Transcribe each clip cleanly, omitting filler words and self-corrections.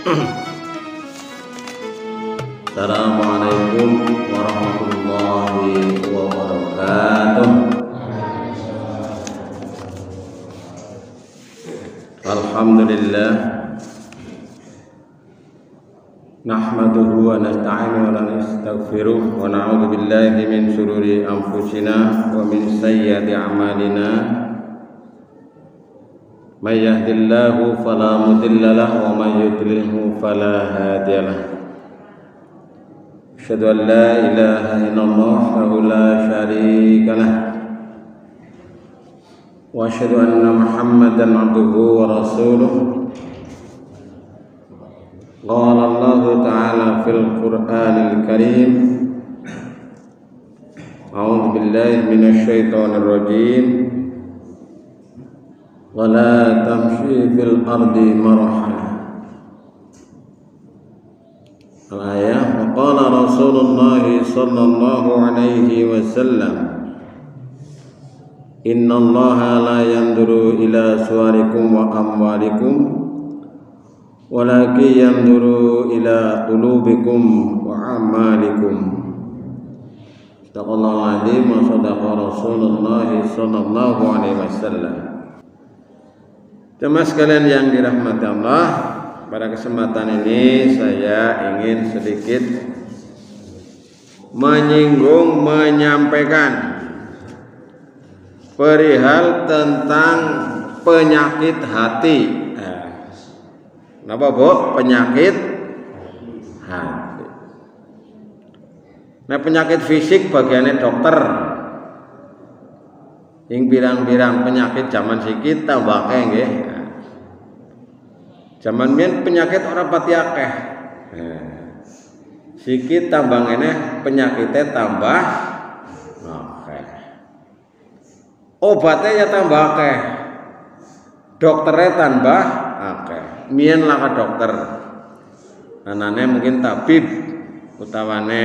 Assalamualaikum warahmatullahi wabarakatuh. Alhamdulillah, nahmaduhu wa nasta'inuhu wa nastaghfiruh wa na'udzu billahi min shururi anfusina wa min sayyiati a'malina. May yahdihillahu fala mudilla lahu wa may yudlilhu fala hadiya lahu. Asyhadu an la ilaha illallah wahdahu la syarika lah wa asyhadu anna Muhammadan abduhu wa rasuluh. Qala Allah ta'ala fil Qur'anil Karim, a'udzu billahi minasy syaithanir rajim. Wa la tamshi fil ardi maraha. Al-ayah. Wa qala Rasulullah sallallahu alaihi wasallam, inna Allaha la yanzuru ila suwarikum wa amwalikum walakin yanzuru ila qulubikum wa amalikum. Sadaqallahul azim wa sadaqa Rasulullah sallallahu alaihi wasallam. Jemaah sekalian yang dirahmati Allah, pada kesempatan ini saya ingin sedikit menyampaikan perihal tentang penyakit hati. Kenapa, Bu? Penyakit hati. Nah, penyakit fisik bagiannya dokter. Yang birang-birang penyakit zaman sikit tambah akeh nggih. Zaman biyen penyakit ora pati akeh. Sikit tambah ngene penyakitnya tambah akeh. Obatnya ya tambah akeh. Dokternya tambah akeh. Mien lah dokter. Anane mungkin tabib utawane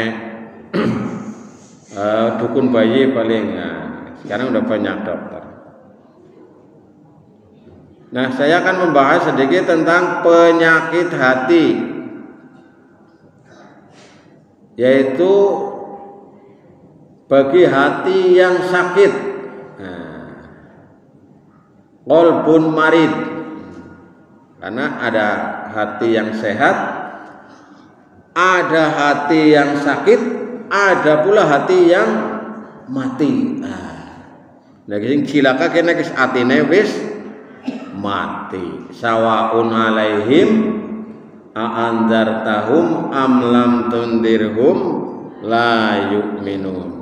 dukun bayi paling. Nah, sekarang udah banyak dokter. Nah, saya akan membahas sedikit tentang penyakit hati, yaitu bagi hati yang sakit, qalbun marid. Karena ada hati yang sehat, ada hati yang sakit, ada pula hati yang mati. Nah, sing cilaka kene wis atine wis mati. Sawaun alaihim a anzartahum am lam tundirhum la yu'minun.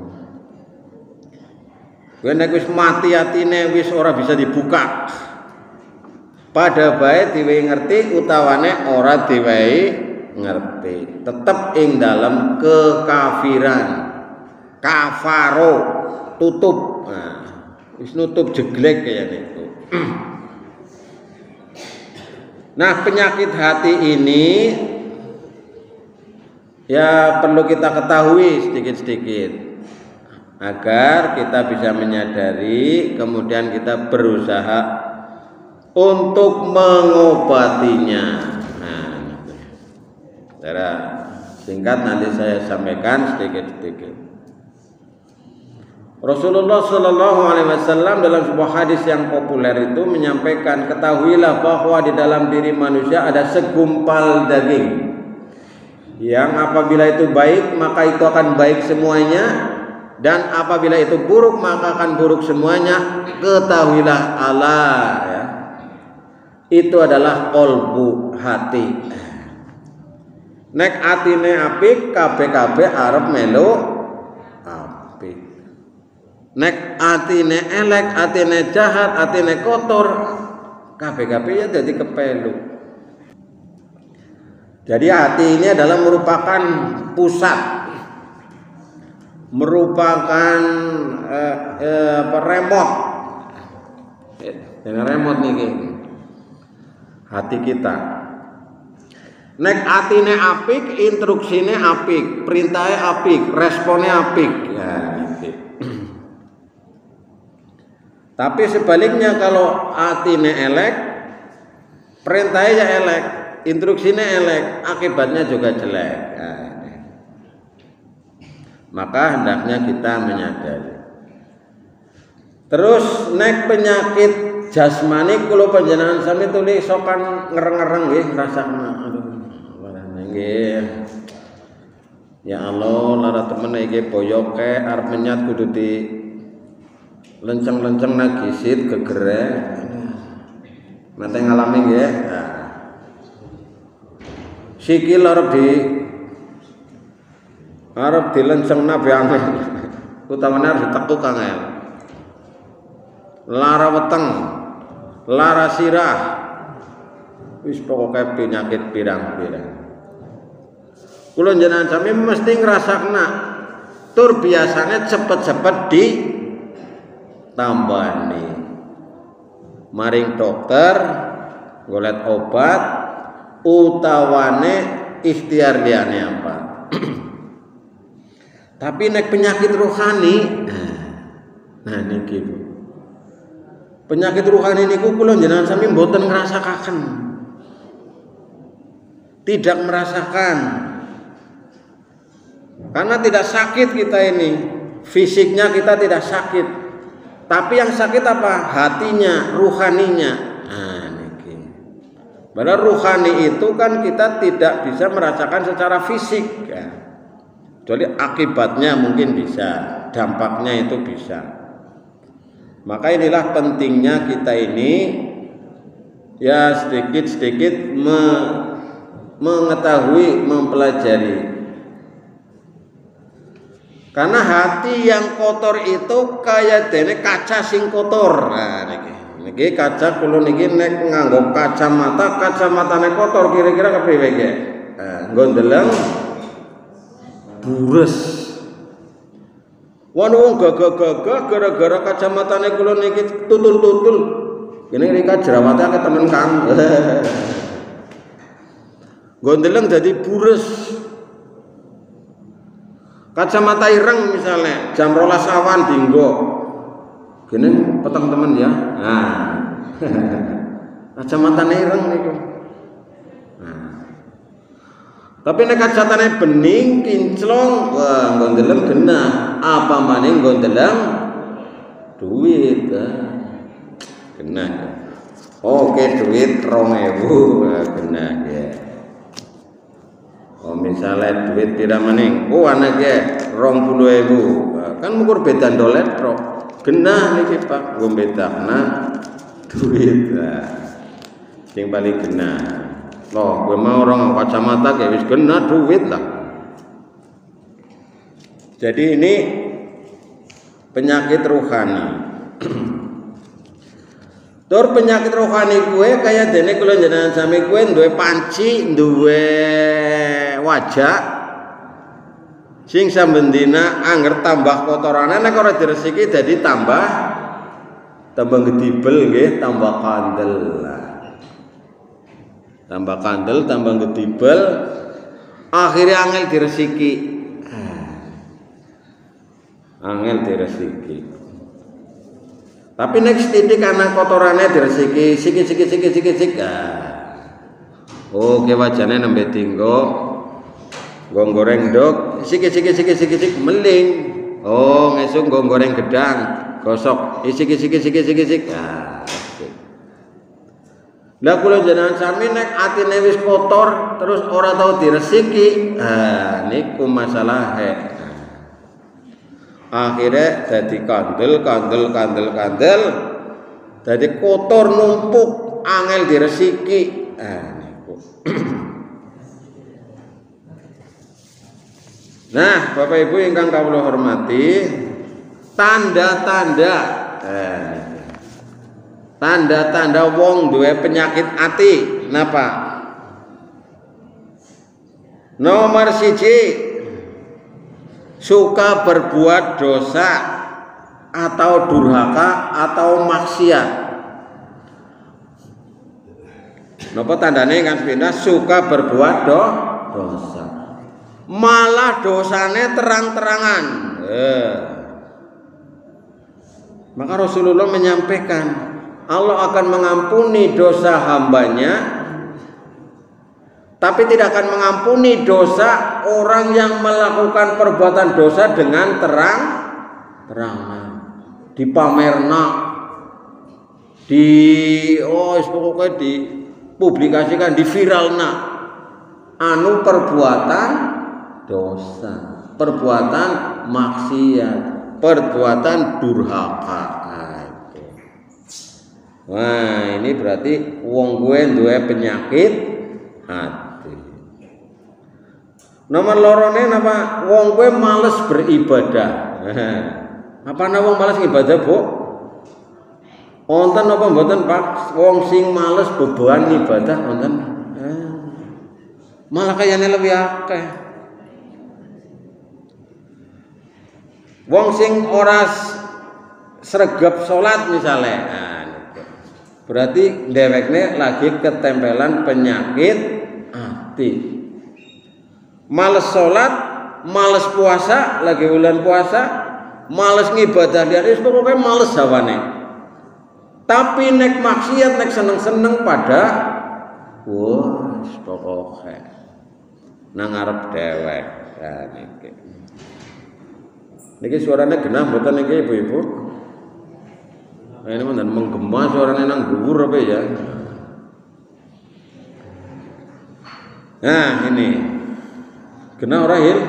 Kene wis mati atine wis ora bisa dibuka. Pada bae diwehi ngerti utawane ora diwehi ngerti, tetep ing dalam kekafiran. Kafaro tutup. Nah, wis nutup jeglek kaya niku. Nah, penyakit hati ini ya perlu kita ketahui sedikit-sedikit agar kita bisa menyadari, kemudian kita berusaha untuk mengobatinya. Nah, secara singkat nanti saya sampaikan sedikit-sedikit. Rasulullah Shallallahu Alaihi Wasallam dalam sebuah hadis yang populer itu menyampaikan, ketahuilah bahwa di dalam diri manusia ada segumpal daging yang apabila itu baik maka itu akan baik semuanya, dan apabila itu buruk maka akan buruk semuanya. Ketahuilah Allah, ya, itu adalah qalbu, hati. Nek atine apik, kabeh-kabeh arep melu apik. Nek atine elek, atine jahat, atine kotor, kabeh-kabeh ya jadi kepelu. Jadi hati ini adalah merupakan pusat, merupakan remote. Dengan remote nih, hati kita. Nek atine apik, instruksine apik, perintahnya apik, responnya apik. Ya, gitu. Tapi sebaliknya kalau atine elek, perintahnya elek, instruksinya elek, akibatnya juga jelek. Nah, maka hendaknya kita menyadari. Terus nek penyakit jasmani kula panjenengan sami tuli sokan ngereng-ngereng nggih rasakna. Aduh, nggih. Ya Allah, lara temen iki boyoke arep menyat kudu di lenceng-lenceng nagisit gegere. Mate ngalami nggih. Nah. Sikil arep dilencengna be angel. Utamane harus ditekuk angel. Lara weteng, lara sirah. Wis pokoke penyakit pirang-pirang. Kula jenengan sami mesti ngrasakna tur biasane cepet-cepet ditambani. Maring dokter golek obat utawane ikhtiar liyane apa. Tapi nek penyakit rohani, nah niki penyakit rohani niku kula jenengan sami mboten ngrasakaken. Tidak merasakan. Karena tidak sakit kita ini, fisiknya kita tidak sakit. Tapi yang sakit apa? Hatinya, ruhaninya. Nah, niki. Padahal ruhani itu kan kita tidak bisa merasakan secara fisik ya. Jadi akibatnya mungkin bisa, dampaknya itu bisa. Maka inilah pentingnya kita ini ya sedikit-sedikit mengetahui, mempelajari. Karena hati yang kotor itu kaya dene kaca sing kotor. Nah niki kaca kula niki nek nganggo kacamatane kotor kira-kira kepriwe nggih? Nggo ndeleng bures. Wong gagah-gagah gara-gara kacamatane kula niki tutul-tutul. Kene rika jerawate akeh temen Kang. Nggo ndeleng dadi bures. Kacamata ireng misalnya jam 12 awan dinggo gini peteng temen ya. Nah kacamata ireng niku. Nah. Tapi nek kacamata bening kinclong wah nggondelem genah apa maning nggondelem duit genah. Oke duit 2.000 genah ya. Oh misalnya duit tidak maning, anak ya 20.000, kan mukur beda dolet ro, genah nih pak, gue beda nah duit, yang paling genah, loh gue mau orang kacamata kayak wis genah duit lah. Jadi ini penyakit rohani. Tur penyakit rohani gue kayak dene kula jenengan sami gue duwe panci, duwe wajah sing sambendina angger tambah kotorane nek ora diresiki dadi tambah gedibel nggih, tambah kandel. Tambah kandel, tambah gedibel, akhirnya angel diresiki. Angel diresiki. Tapi nek titik anak kotorannya diresiki sik. Oke wajane nembe tinggo goreng dok sik meling. Oh ngesuk goreng gedang gosok sik. Lah kula jenengan sami nek atine wis kotor terus ora tau diresiki. Niku masalah akhirnya jadi kandel jadi kotor numpuk angel diresiki. Nah Bapak Ibu ingkang kawula hormati, tanda-tanda wong duwe penyakit ati napa? Nomor 1, suka berbuat dosa atau durhaka atau maksiat. Napa tandane kan sepindah suka berbuat dosa. Malah dosane terang-terangan. Maka Rasulullah menyampaikan Allah akan mengampuni dosa hambanya Tapi tidak akan mengampuni dosa orang yang melakukan perbuatan dosa dengan terang-terangan, dipamerna, pokoknya dipublikasikan, diviralna, anu perbuatan dosa, perbuatan maksiat, perbuatan durhaka. Wah, ini berarti wong gue duwe penyakit hati. Nomor lorone napa? Wong gue males beribadah. Apa ana wong males ibadah, Bu? Wonten apa mboten, Pak? Wong sing males beban ibadah wonten. Malah kayane luwih akeh. Wong sing ora sregep salat misale. Berarti dhewekne lagi ketempelan penyakit hati. Males sholat, males puasa, lagi bulan puasa, males ngibadah dia, pokoknya males hawane. Tapi nek maksiat, nek seneng-seneng pada, pokoknya nang ngarep dewek. Niki suaranya genah mboten niki ibu-ibu. Nah, ini mana menggema suaranya nang dhuwur apa ya? Nah, ini. Kena orang hil?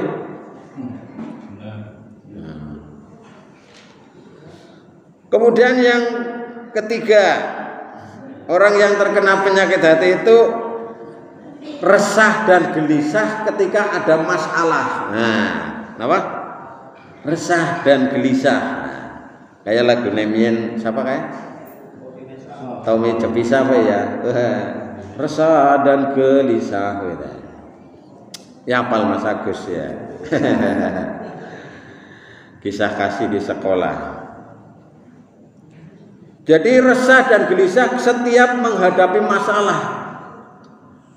Kemudian yang ketiga, orang yang terkena penyakit hati itu resah dan gelisah ketika ada masalah. Nah, apa? Resah dan gelisah. Kayak lagu Nemien siapa kayak? Tommy Cepisa apa ya? Resah dan gelisah. Ya apal Mas Agus ya. Kisah kasih di sekolah. Jadi resah dan gelisah setiap menghadapi masalah.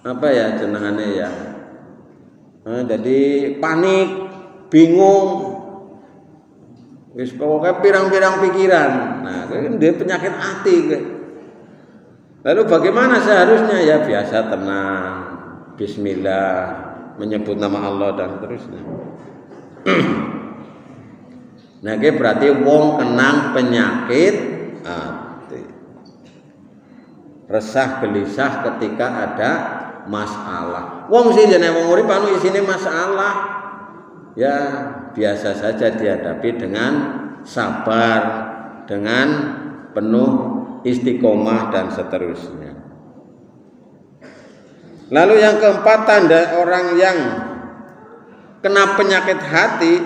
Apa ya jenengannya ya? Jadi panik, bingung. Wis pokoknya pirang-pirang pikiran. Nah, kan dia penyakit hati. Lalu bagaimana seharusnya? Ya biasa tenang, bismillah, menyebut nama Allah dan terusnya. Nah, ini berarti wong kenang penyakit hati. Resah gelisah ketika ada masalah. Wong sih jenenge wong urip anu isine masalah. Ya, biasa saja dihadapi dengan sabar, dengan penuh istiqomah dan seterusnya. Lalu yang keempat, tanda orang yang kena penyakit hati,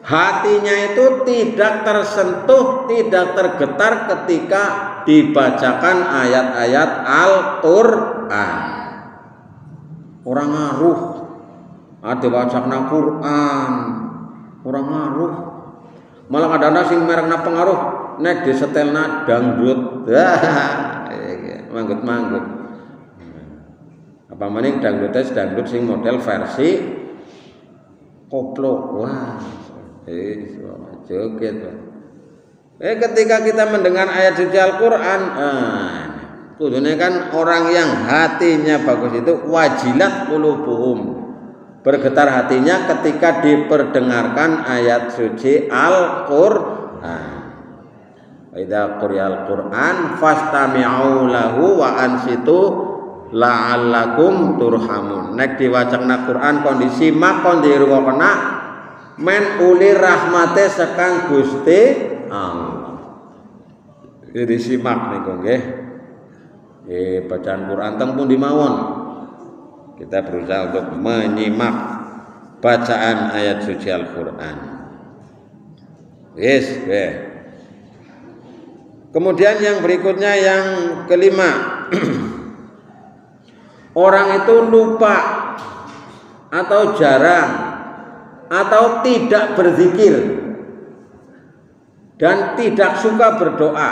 hatinya itu tidak tersentuh, tidak tergetar ketika dibacakan ayat-ayat Al-Qur'an. Orang ngaruh, ada bacaan Quran, orang ngaruh. Malah kadang-kadang sing merengna pengaruh, nek disetelna dangdut, manggut-manggut. Apa maning dangdut sing model versi koplo. Wah, joget. Ketika kita mendengar ayat suci Al-Qur'an, kudune kan orang yang hatinya bagus itu wajilat qulubuhum. Bergetar hatinya ketika diperdengarkan ayat suci Al-Qur'an. Idza quri'al Qur'an fastami'u lahu wa ansitu la'allakum turhamun. Nek diwacana Quran kondisi mak kon dirungokna men uli rahmate sekang Gusti Allah. Jadi simak niku nggih. Bacaan Quran teng pundi mawon. Kita berusaha untuk menyimak bacaan ayat suci Al-Qur'an. Yes, Kemudian yang berikutnya yang kelima, orang itu lupa atau jarang atau tidak berzikir dan tidak suka berdoa.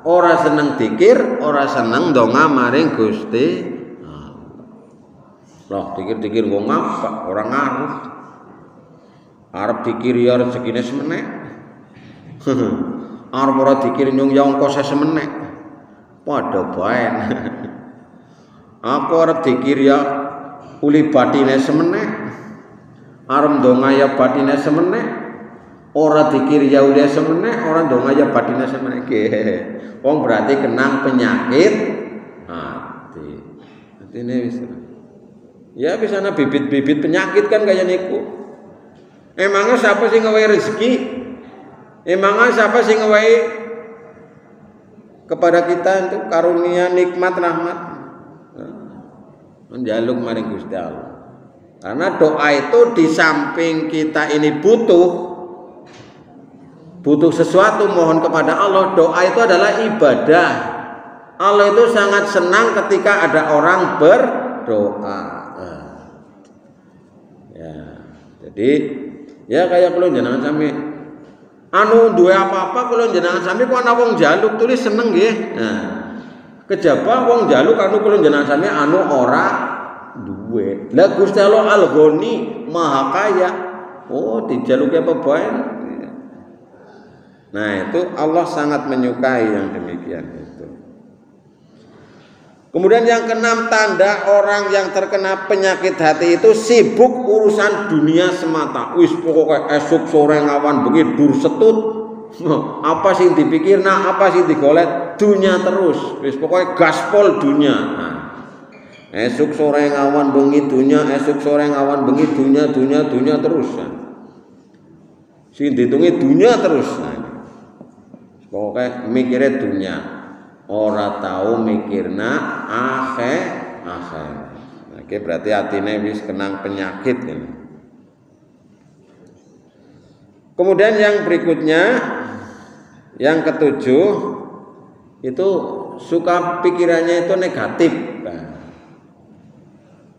Ora seneng zikir, ora seneng donga maring Gusti. Loh, dikir-dikir wong apa? Orang ngaruh. Arep dikir ya rezekine semenek. Arep ora dikir nyung ya ongkose semenek. Padha bae. Aku arep dikir ya uli batine semenek, arep ndonga ya batine semenek, ora dikir ya uli semenek, ora ndonga ya batine semenek. Wong berarti kenang penyakit hati. Artine wis. Ya bisa ana bibit-bibit penyakit kan kaya niku. Emangnya siapa sih ngewehi rezeki? Emangnya siapa sih ngewehi kepada kita untuk karunia nikmat rahmat? Menjaluk maring Gusti Allah. Karena doa itu di samping kita ini butuh sesuatu mohon kepada Allah, doa itu adalah ibadah. Allah itu sangat senang ketika ada orang berdoa. Ya, jadi ya kayak kalau jenengan sami anu duwe apa-apa kalau jenengan sami kok ana wong jaluk tulis seneng nggih. Nah, kejaba wong jaluk anu kula jenengan sami anu ora duwe. Lah Gusti Allah Al-Ghani Maha Kaya. Oh, dijaluki apa bae. Nah, itu Allah sangat menyukai yang demikian itu. Kemudian yang keenam, tanda orang yang terkena penyakit hati itu sibuk urusan dunia semata. Wis pokoke esuk sore ngawan bengi dur setut. Apa sih dipikir, nah apa sih digolet dunia terus. Wis pokoknya gaspol dunia. Nah, esuk sore ngawan bengi dunia, esuk sore ngawan bengi dunia terus. Nah. Sing dihitungi dunia terus. Nah. Pokoknya mikirnya dunia. Ora tahu mikirna akhir. Nah, berarti atine wis kenang penyakit ini. Kemudian yang berikutnya, yang ketujuh itu suka pikirannya itu negatif,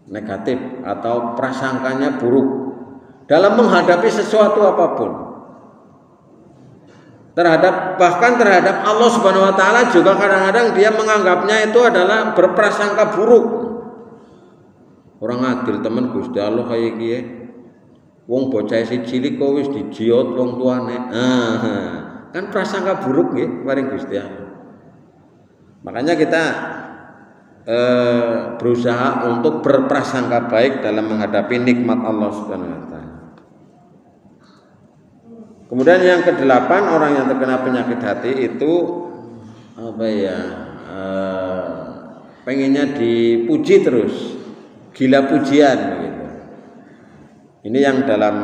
negatif atau prasangkanya buruk dalam menghadapi sesuatu apapun. Bahkan terhadap Allah Subhanahu wa taala juga kadang-kadang dia menganggapnya itu adalah berprasangka buruk. Orang adil temen Gusti Allah kaya kiye. Wong bocah si cilik kok wis dijiot wong tuane. Kan prasangka buruk nggih maring Gusti Allah. Makanya kita berusaha untuk berprasangka baik dalam menghadapi nikmat Allah Subhanahu wa taala. Kemudian yang kedelapan, orang yang terkena penyakit hati itu pengennya dipuji terus, gila pujian gitu. Ini yang dalam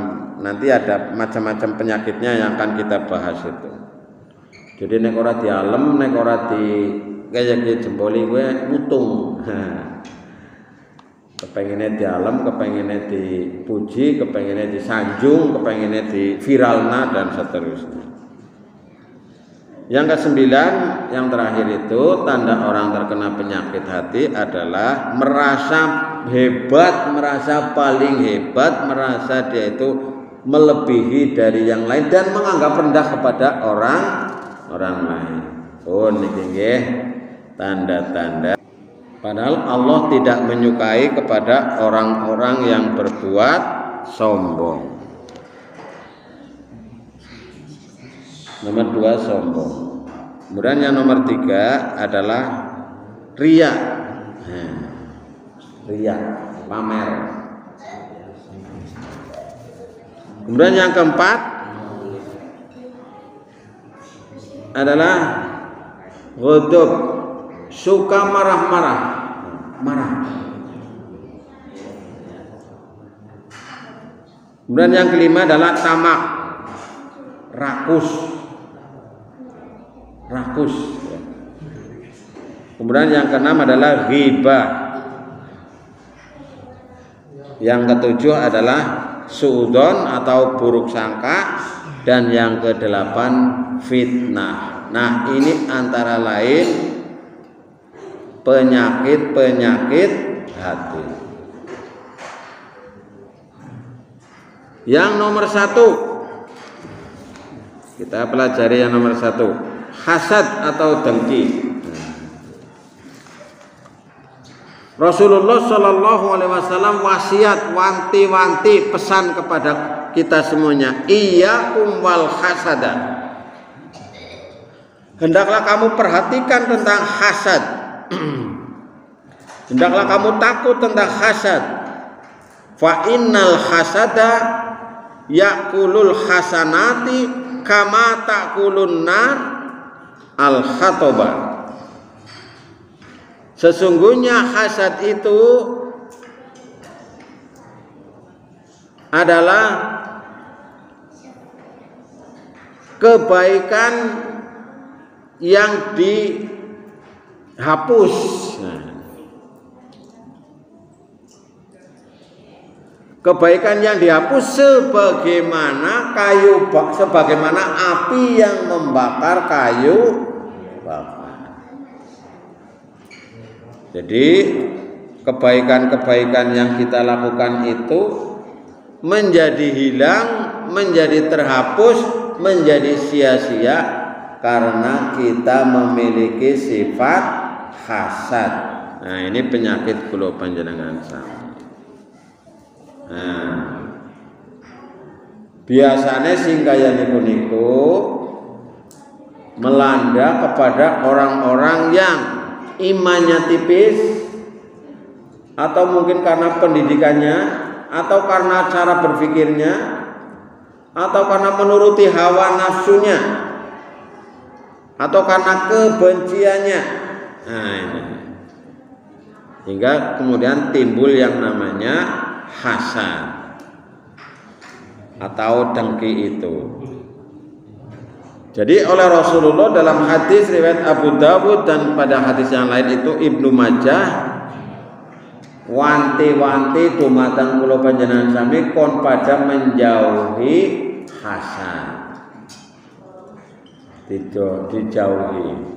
nanti ada macam-macam penyakitnya yang akan kita bahas itu. Jadi nek ora dialem, nek ora di kayak jempoli gue mutung. Kepengennya dialem, kepengennya dipuji, kepengennya disanjung, kepengennya diviralna dan seterusnya. Yang kesembilan, yang terakhir itu tanda orang terkena penyakit hati adalah merasa hebat, merasa paling hebat, merasa dia itu melebihi dari yang lain dan menganggap rendah kepada orang lain. Oh, niki nggih tanda-tanda. Padahal Allah tidak menyukai kepada orang-orang yang berbuat sombong. Nomor 2 sombong. Kemudian yang nomor 3 adalah riya. Riya, pamer. Kemudian yang keempat adalah ghadab, suka marah. Kemudian yang kelima adalah tamak, rakus. Kemudian yang keenam adalah ghibah. Yang ketujuh adalah suudzon atau buruk sangka, dan yang kedelapan fitnah. Nah, ini antara lain penyakit hati. Yang nomor 1 kita pelajari yang nomor 1, hasad atau dengki. Rasulullah Shallallahu Alaihi Wasallam wasiat, wanti-wanti, pesan kepada kita semuanya, iyyakum wal hasada. Hendaklah kamu perhatikan tentang hasad. hendaklah kamu takut tentang hasad. Fa innal hasada yakulul hasanati kama takulun nar al khatoba. Sesungguhnya hasad itu adalah kebaikan yang dihapus. Kebaikan yang dihapus sebagaimana api yang membakar kayu bakar. Jadi kebaikan-kebaikan yang kita lakukan itu menjadi hilang, menjadi terhapus, menjadi sia-sia karena kita memiliki sifat hasad. Nah, ini penyakit kula panjenengan sami. Nah, biasanya sing kaya niku melanda kepada orang-orang yang imannya tipis, atau mungkin karena pendidikannya, atau karena cara berpikirnya, atau karena menuruti hawa nafsunya, atau karena kebenciannya. Nah, ini hingga kemudian timbul yang namanya hasad atau dengki itu. Jadi oleh Rasulullah dalam hadis riwayat Abu Dawud dan pada hadis yang lain itu Ibnu Majah, wanti-wanti dumateng kula panjenengan sami kon pada menjauhi hasad. Dijauhi.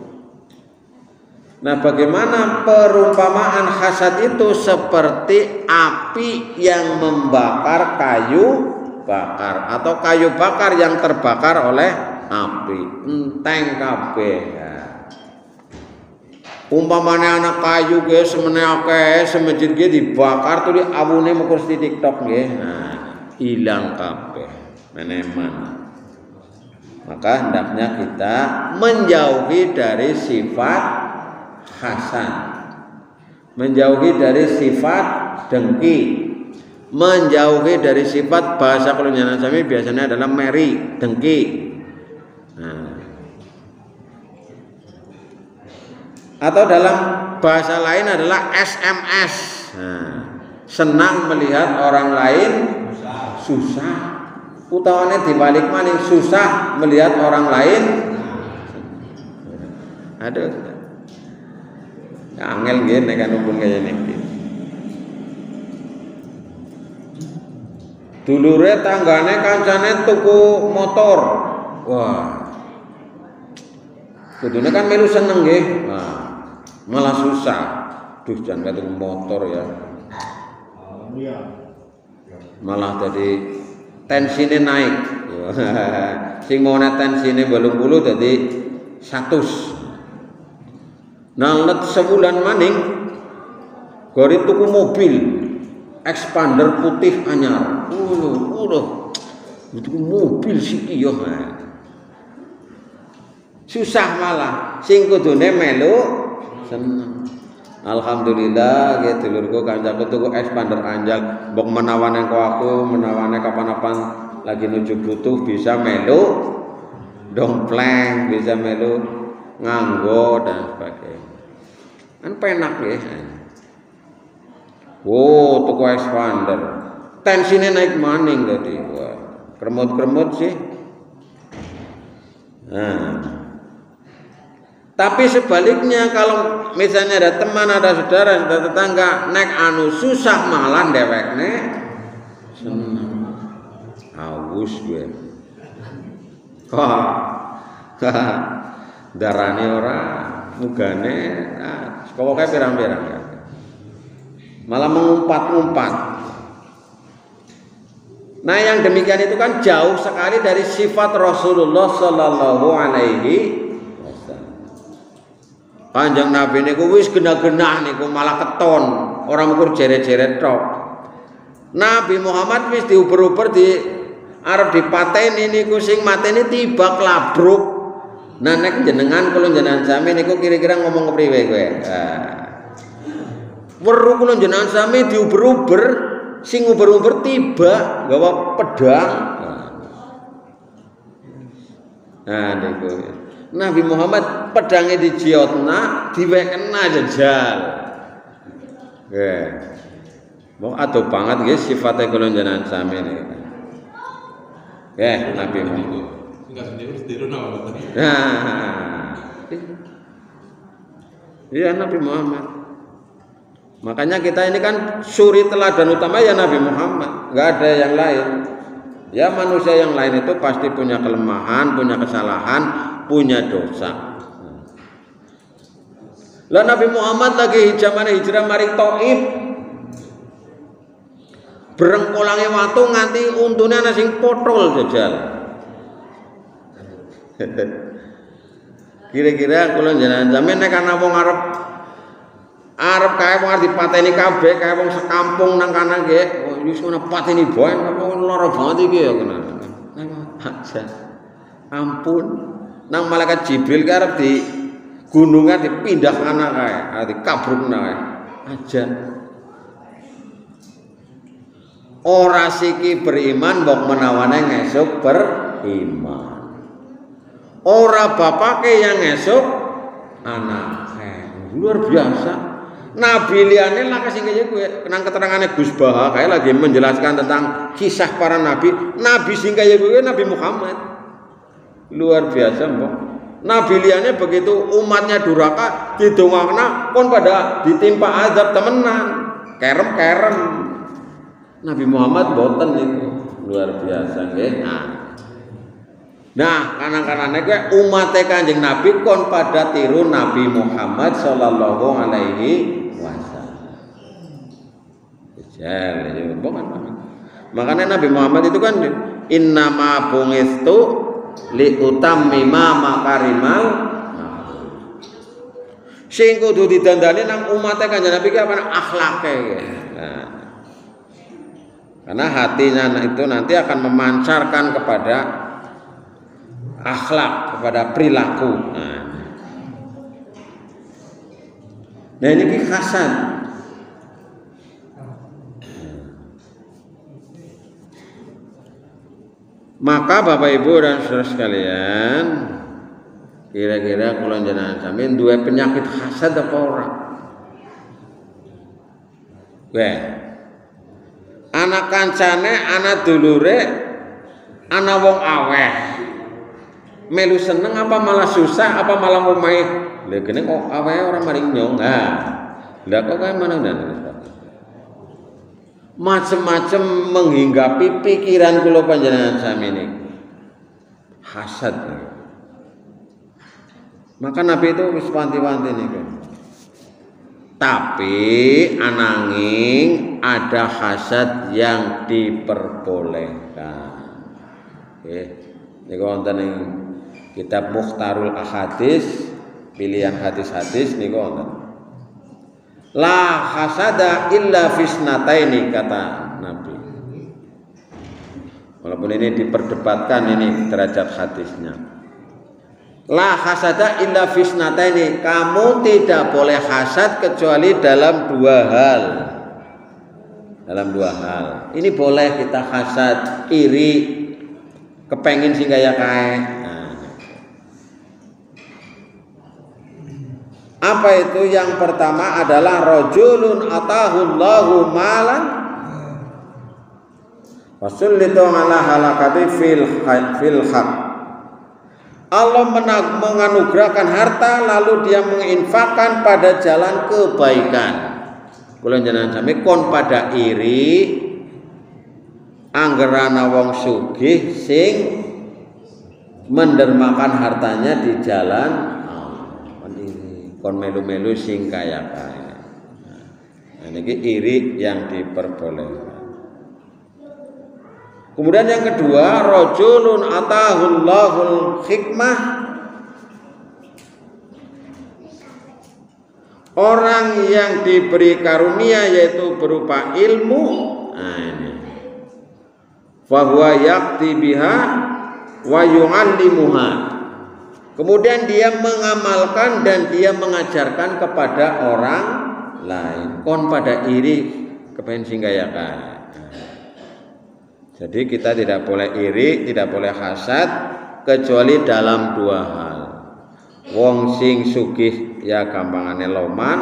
Nah, bagaimana perumpamaan hasad itu seperti api yang membakar kayu bakar atau kayu bakar yang terbakar oleh api, enteng kabeh. Umpamane anak kayu ge semene akeh semejit ge dibakar tuh di awune mukur di TikTok nggih. Nah, ilang kabeh meneman. Maka hendaknya kita menjauhi dari sifat hasad, menjauhi dari sifat dengki, menjauhi dari sifat bahasa kolonial kami biasanya adalah meri, dengki. Nah, atau dalam bahasa lain adalah SMS. Nah, senang melihat orang lain susah, utawane dibalik maning susah melihat orang lain. Aduh. Angel nggih nek kan hubung kaya niki. Dulure tanggane kancane tuku motor. Wah. Kudune kan melu seneng nggih. Nah, malah susah. Duh jangan tuku motor ya. Malah jadi tensine naik. Sing mau tensine 80 dadi 100. Nalet sebulan maning gori tuku mobil expander putih anyar. Tuku mobil siki yo. Susah malah sing kudune melu seneng. Alhamdulillah nggih dulurku kancaku tuku expander anjal mbok menawane kok aku menawane kapan-kapan lagi nuju butuh bisa melu dompleng, bisa melu nganggo dan sebagainya. Kan penak ya. Wow, tuku expander. Tensinya naik maning tadi. Wah, kremut-kremut sih. Nah. Tapi sebaliknya kalau misalnya ada teman, ada saudara, ada tetangga naik anu susah malah dewekne seneng. Aus gue. Darane ora, mugane pokoknya pirang-pirang ya. Malah mengumpat-umpat. Nah, yang demikian itu kan jauh sekali dari sifat Rasulullah sallallahu alaihi wasallam. Kanjeng Nabi niku wis genah-genah niku malah keton, orang ukur jeret-jeret tok. Nabi Muhammad wis diuber-uber di arep dipateni niku sing mateni tiba klabruk. Nah, nek jenengan kula jenengan sami niku kira-kira ngomong kepriwe kowe? Weruh kula jenengan sami diuber-uber, sing uber-uber tiba gawa pedang. Nah niku. Nabi Muhammad pedangnya dijiotna, diwekena jajal. Nggih. Mau adoh banget nggih sifate kula jenengan sami niki. Nabi Muhammad. Enggak sendiri tiru nama betul. Iya Nabi Muhammad. Makanya kita ini kan suri teladan utama ya Nabi Muhammad, nggak ada yang lain. Ya manusia yang lain itu pasti punya kelemahan, punya kesalahan, punya dosa. Lah Nabi Muhammad lagi zaman hijrah mari Taif, berengkolange watu nganti untune ana sing potol jajal. Kira-kira kula jenengan sampeyan nek ana wong arep kae wong dipateni kabeh kae wong sekampung nang kanan nggih wis ngono pateni bae apa lara banget iki ya kena. Aja. Ampun. Nang malaikat Jibril ki arep di gunungan dipindah kana kae, dikabrukna kae. Aja. Ora siki beriman mbok menawane ngesuk beriman. Ora bapake yang ngesuk anake. Luar biasa. Nabi liane lah kasih kaya gue kenang keterangannya Gus Baha kayak lagi menjelaskan tentang kisah para nabi. Nabi sing kaya gue Nabi Muhammad. Luar biasa mbok. Nabi liane begitu umatnya duraka didongakna pun pada ditimpa azab temenan. Kerem-kerem. Nabi Muhammad boten niku. Luar biasa nggih. Nah, kanan-kanane kuwi umate Kanjeng Nabi kon pada tiru Nabi Muhammad sallallahu alaihi wasallam. Jadi bukan. Makanya Nabi Muhammad itu kan innama bungistu li utammima makarimal sing kudu didandani nang umate Kanjeng Nabi ki apa akhlake. Nah, karena hatinya itu nanti akan memancarkan kepada akhlak, kepada perilaku. Nah ini khasan. Maka Bapak Ibu dan saudara sekalian, kira-kira kula jenengan sami duwe penyakit hasad apa ora? Anak kancane, anak dulure, anak wong aweh. Melu seneng apa malah susah apa malah ngomai lha kene kok awake ora maring nyong lha kok kaya mana dan macem-macem menghinggapi pikiran kula panjenengan sami niki hasad. Maka Nabi itu wis wanti-wanti niku. Tapi ananging ada hasad yang diperbolehkan. Nggih niku wonten ing kitab Mukhtarul Ahadits, pilihan hadis-hadis niku wonten. La hasada illa fisnataini kata Nabi. Walaupun ini diperdebatkan ini derajat hadisnya. La hasada illa fisnataini, kamu tidak boleh hasad kecuali dalam dua hal. Dalam dua hal. Ini boleh kita hasad, iri, kepengin sing kaya kae. Apa itu? Yang pertama adalah rajulun atahullahu malan wasullitu ala halakati fil haq. Allah menganugerahkan harta lalu dia menginfakkan pada jalan kebaikan. Kula jenengan sami kon pada iri anggerana wong sugih sing mendermakan hartanya di jalan kon melu-melu sing kaya-kaya. Nah niki iri yang diperbolehkan. Kemudian yang kedua, rajulun atahullahul hikmah. Orang yang diberi karunia yaitu berupa ilmu. Nah ini. Fa huwa yaqti biha wa yu'allimuha. Kemudian dia mengamalkan dan dia mengajarkan kepada orang lain. Kon pada iri kepengen sing kaya kaya. Jadi kita tidak boleh iri, tidak boleh hasad kecuali dalam dua hal. Wong sing sugih ya gampangane loman,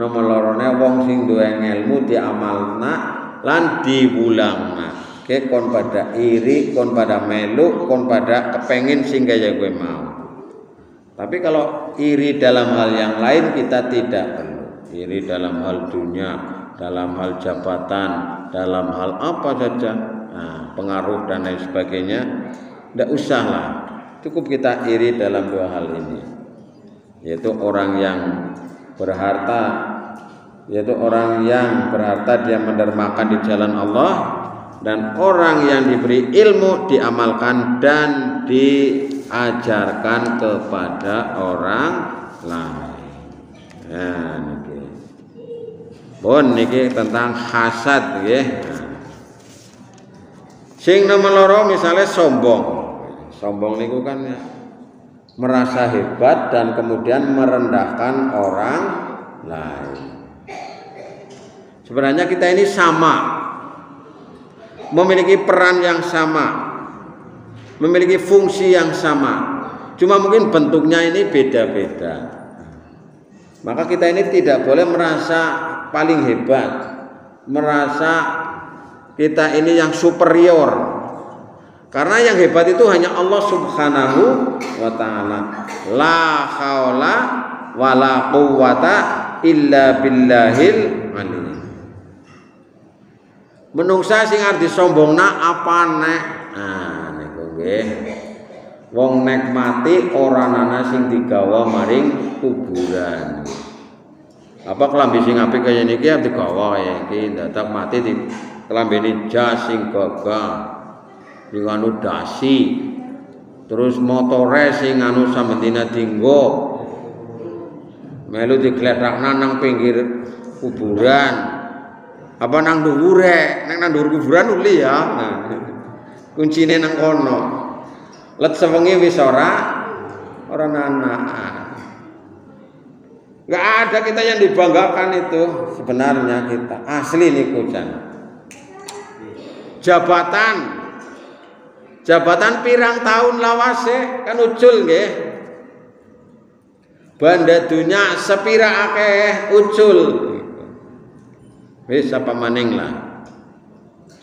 nomor lorone wong sing duwe ilmu diamalna lan diwulangna. Ke kon pada iri, kon pada melu, kon pada kepengin sing kaya gue mau. Tapi kalau iri dalam hal yang lain kita tidak perlu. Iri dalam hal dunia, dalam hal jabatan, dalam hal apa saja, pengaruh dan lain sebagainya, tidak usahlah. Cukup kita iri dalam dua hal ini, yaitu orang yang berharta, dia mendermakan di jalan Allah, dan orang yang diberi ilmu diamalkan dan diajarkan kepada orang lain. Nah, niki. Pun niki tentang hasad nggih. Sing nomor loro misalnya sombong. Sombong niku kan ya, merasa hebat dan kemudian merendahkan orang lain. Sebenarnya kita ini sama, memiliki peran yang sama, memiliki fungsi yang sama, cuma mungkin bentuknya ini beda-beda. Maka kita ini tidak boleh merasa paling hebat, merasa kita ini yang superior, karena yang hebat itu hanya Allah Subhanahu wa ta'ala. La haula wala quwwata illa billahil ali. Menungsa sing arep disombongna apa nek? Nah niku nggih. Wong nek mati ora ana sing digawa maring kuburan. Apa kelambi sing apik kaya niki arep digawa ya iki dadak mati di kelambine jas sing gagah. Sing anu dasi. Terus motore sing anu sambentina dienggo. Melu digledakna nang pinggir kuburan. Apa nang dhuwure, nang dhuwur kuburan uli ya. Nah, kuncine nang kono. Let sewengi wis ora anak. Enggak ada kita yang dibanggakan itu sebenarnya kita. Asli niku jan. Jabatan pirang tahun lawase kan ucul nggih. Banda dunya sepira akeh ucul. Wis apa maning lah.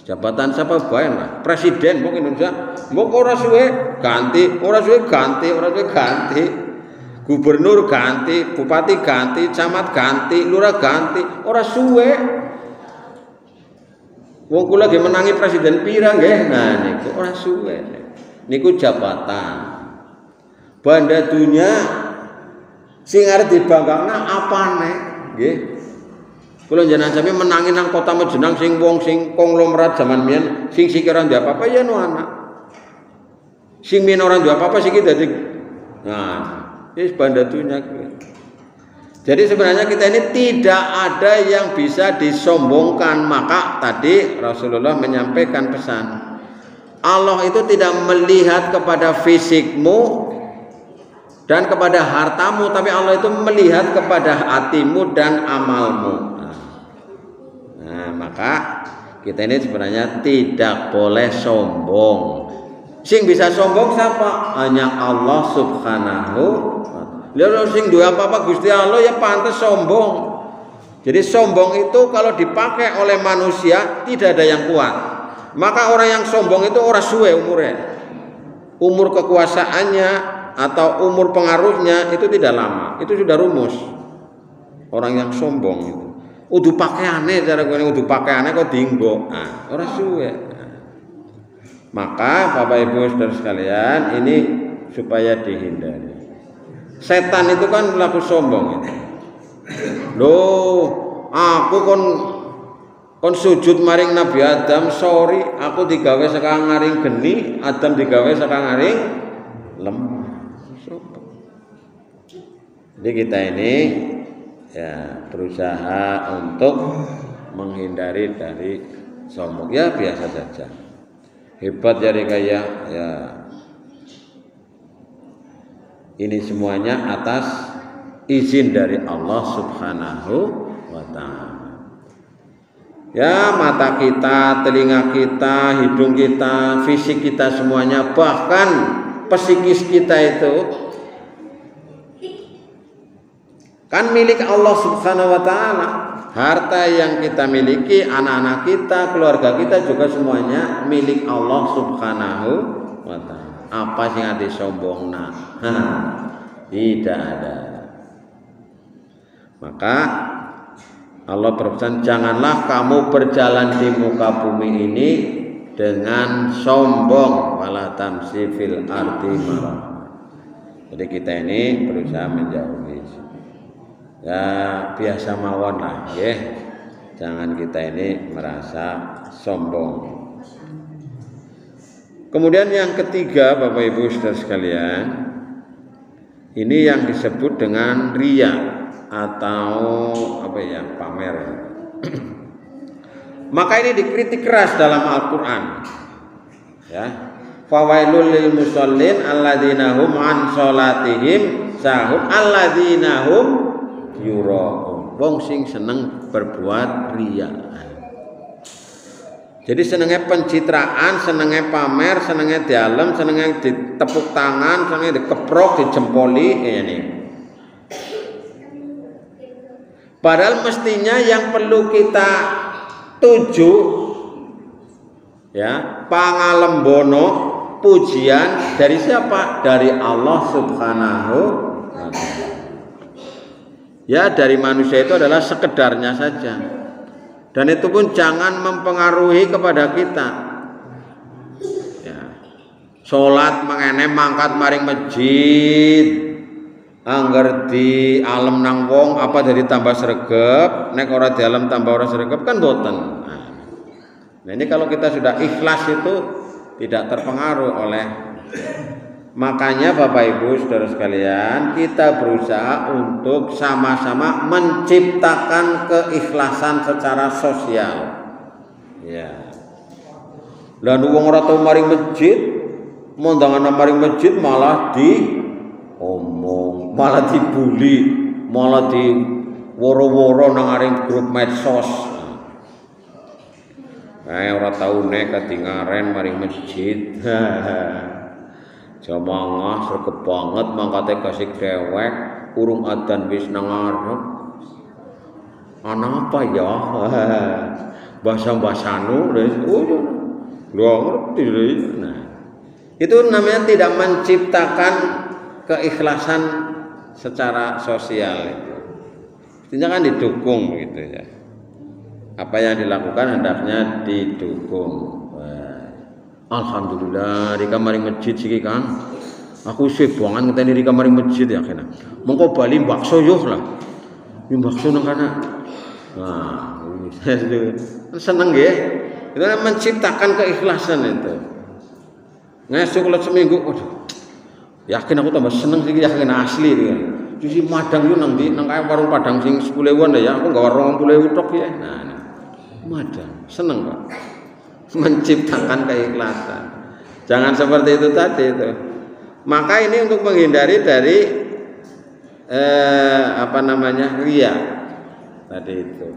Jabatan siapa bae lah. Presiden mungkin Indonesia. Mbok ora suwe ganti. Gubernur ganti, bupati ganti, camat ganti, lurah ganti, ora suwe. Wong kula ge menangi presiden pirang nggih. Nah niku ora suwe. Niku jabatan. Banda dunya sing arep dibanggakan apane nggih. Kula jenengan sami menangi nang kota Mejenang sing wong sing konglomerat zaman biyen sing sikiran ndek apa-apa ya no anak. Sing min ora ndek apa-apa siki dadi nah, wis banda dunya kuwi. Jadi sebenarnya kita ini tidak ada yang bisa disombongkan. Maka tadi Rasulullah menyampaikan pesan. Allah itu tidak melihat kepada fisikmu dan kepada hartamu, tapi Allah itu melihat kepada hatimu dan amalmu. Nah, maka kita ini sebenarnya tidak boleh sombong. Sing bisa sombong siapa? Hanya Allah Subhanahu wa ta'ala. Lalu sing duwe apa-apa Gusti Allah ya pantas sombong. Jadi sombong itu kalau dipakai oleh manusia tidak ada yang kuat. Maka orang yang sombong itu orang suwe umurnya. Umur kekuasaannya atau umur pengaruhnya itu tidak lama. Itu sudah rumus. Orang yang sombong itu. Udu pakaiane cara gue udu pakaiane kok dinggo. Nah, ora suwe. Maka Bapak Ibu Saudara sekalian, ini supaya dihindari. Setan itu kan laku sombong itu. Loh, aku kon sujud maring Nabi Adam, sorry, aku digawe saka ngaring geni, Adam digawe saka ngaring lemah. Jadi kita ini ya berusaha untuk menghindari dari sombong. Ya biasa saja. Hebat jadi kaya ya. Ini semuanya atas izin dari Allah Subhanahu wa ta'ala. Ya, mata kita, telinga kita, hidung kita, fisik kita semuanya, bahkan psikis kita itu kan milik Allah Subhanahu wa ta'ala. Harta yang kita miliki, anak-anak kita, keluarga kita juga semuanya milik Allah Subhanahu wa ta'ala. Apa sih yang disombongna? Tidak ada. Maka Allah berpesan, janganlah kamu berjalan di muka bumi ini dengan sombong, wala tamsi fil ardi marah. Jadi kita ini berusaha menjauhi. Ya biasa mawon lah, ya. Jangan kita ini merasa sombong. Kemudian yang ketiga, Bapak Ibu Saudara sekalian, ini yang disebut dengan riya atau apa ya, pamer. Maka ini dikritik keras dalam Al-Qur'an. Ya. Fawailul lil musallin alladzina hum an sholatihim sahun alladzina hum yura'un. Wong sing seneng berbuat riya. Jadi senengnya pencitraan, senengnya pamer, senengnya dialem, senengnya ditepuk tangan, senengnya dikeprok, dijempoli, ini. Padahal mestinya yang perlu kita tuju, ya, pangalembono, pujian dari siapa? Dari Allah Subhanahu wa ta'ala. Ya, dari manusia itu adalah sekedarnya saja. Dan itu pun jangan mempengaruhi kepada kita. Ya. Sholat mengenem mangkat maring masjid. Angger di alam nang wong apa dari tambah sregep, nek ora di alam tambah ora sregep kan boten. Nah ini kalau kita sudah ikhlas itu tidak terpengaruh oleh. Makanya Bapak Ibu Saudara sekalian, kita berusaha untuk sama-sama menciptakan keikhlasan secara sosial. Ya. Lan wong ora tau maring masjid, mondangan maring masjid malah diomong, malah dibully, malah di woro-woro nang aring grup medsos. Ora tau nek ketingaren maring masjid. Jamaah sregep banget mangkate kasih dewek urung adzan wis nang ngarep. Ana apa ya? Bahasa-bahasanu lho ngerti. Nah, itu namanya tidak menciptakan keikhlasan secara sosial itu. Artinya kan didukung begitu ya. Apa yang dilakukan hendaknya didukung. Alhamdulillah di kamar masjid sih kan. Aku sih buangan ngenteni di kamar masjid ya kena. Mengko bali bakso yo lah. Yo bakso nang kana. Nah, seneng nggih. Itu menciptakan keikhlasan itu. Ngesuk kalau seminggu, aduh. Yakin aku tambah seneng sih yakin asli itu. Cuci madang yo nang ndi nang kaya warung Padang sing 10.000-an ya. Aku enggak warung 20.000 tok ya. Nah, madang seneng Pak. Menciptakan keikhlasan. Jangan seperti itu tadi itu. Maka ini untuk menghindari dari riya tadi itu.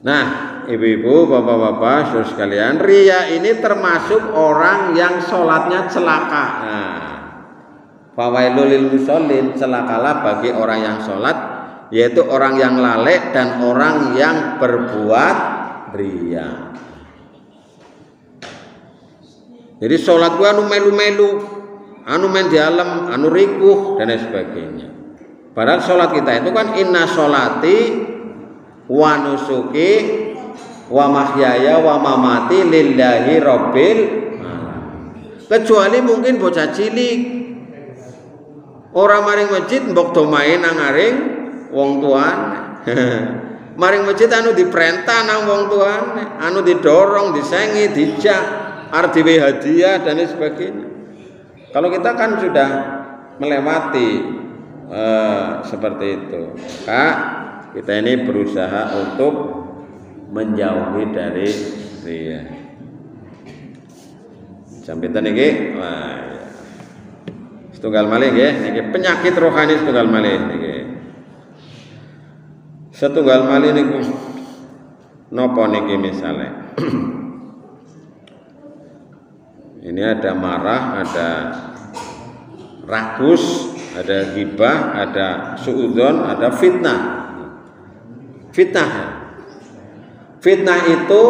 Nah, ibu-ibu, bapak-bapak, saudara sekalian, riya ini termasuk orang yang sholatnya celaka. Nah, fawailul lil musallin, celakalah bagi orang yang sholat, yaitu orang yang lalai dan orang yang berbuat riya. Jadi sholat gua anu melu-melu, anu main di alam, anu rikuh dan sebagainya. Padahal sholat kita itu kan inna sholati wa nusuki wa mahyaya wa mamati lillahi rabbil alamin. Kecuali mungkin bocah cilik orang maring masjid mbok do main nang aring wong tuan. Maring masjid anu diperintah nang wong tuane, anu didorong, disengi, dijak, arep diwe hadiah dan sebagainya. Kalau kita kan sudah melewati seperti itu, maka kita ini berusaha untuk menjauhi dari riya. Sampeyan niki, wah. Setunggal malih nggih, niki penyakit rohani setunggal malih niki. Setunggal malih niku napa niki misale. Ini ada marah, ada ragus, ada ghibah, ada suudzon, ada fitnah. Fitnah itu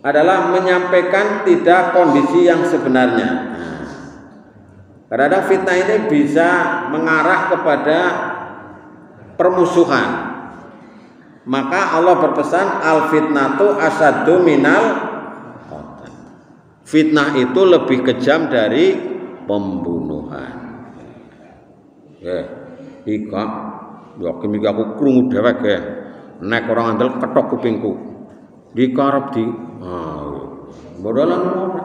adalah menyampaikan tidak kondisi yang sebenarnya. Kadang-kadang fitnah ini bisa mengarah kepada permusuhan. Maka Allah berpesan al-fitnatu asaddu minal qatal. Fitnah itu lebih kejam dari pembunuhan. Ika iki aku krungu dhewek ya. Nek ora ngandel ketok kupingku. Dikarep di bodolan ora.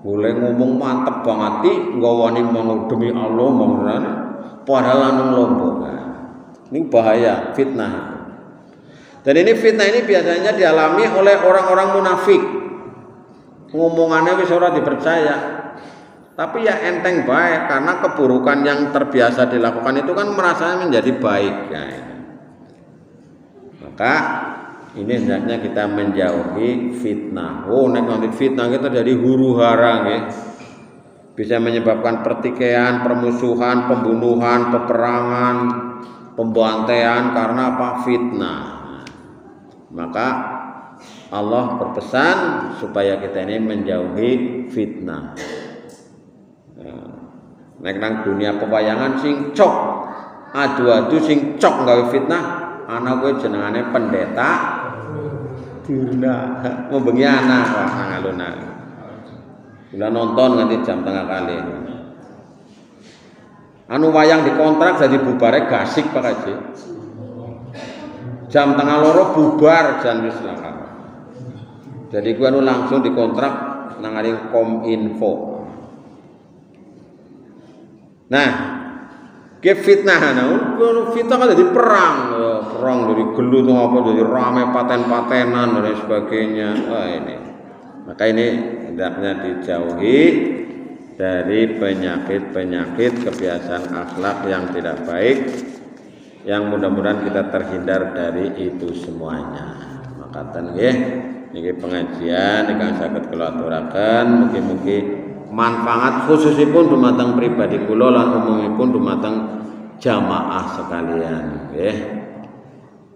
Boleh ngomong mantep banget nggawani mau demi Allah mongran padahal nang lombok. Ini bahaya fitnah. Dan ini fitnah ini biasanya dialami oleh orang-orang munafik. Ngomongannya wis ora dipercaya. Tapi ya enteng baik karena keburukan yang terbiasa dilakukan itu kan merasa menjadi baik. Maka ini hendaknya kita menjauhi fitnah. Nek nanti fitnah kita jadi huru-hara nggih. Bisa menyebabkan pertikaian, permusuhan, pembunuhan, peperangan, pembantaian karena apa? Fitnah. Maka Allah berpesan supaya kita ini menjauhi fitnah. Nek nang dunia pewayangan sing cok adu-adu sing cok gawe fitnah ana kowe jenengane pendeta dirna membengi anak kok nang alun-alun. Udah nonton nganti jam tengah kali. Anu wayang dikontrak jadi bubare gasik Pak Haji. Jam tengah loro bubar jan wis lakar. Jadi gua anu langsung dikontrak nang aring Kominfo. Nah, ke fitnah fitnah kan jadi perang dari gelut apa jadi rame paten-patenan dan sebagainya. Wah ini. Maka ini hendaknya dijauhi dari penyakit-penyakit kebiasaan akhlak yang tidak baik, yang mudah-mudahan kita terhindar dari itu semuanya. Makatan nggih niki pengajian ingkang saged kula aturaken mugi-mugi manfaat khususipun dumateng pribadi kula lan umumipun dumateng jamaah sekalian nggih.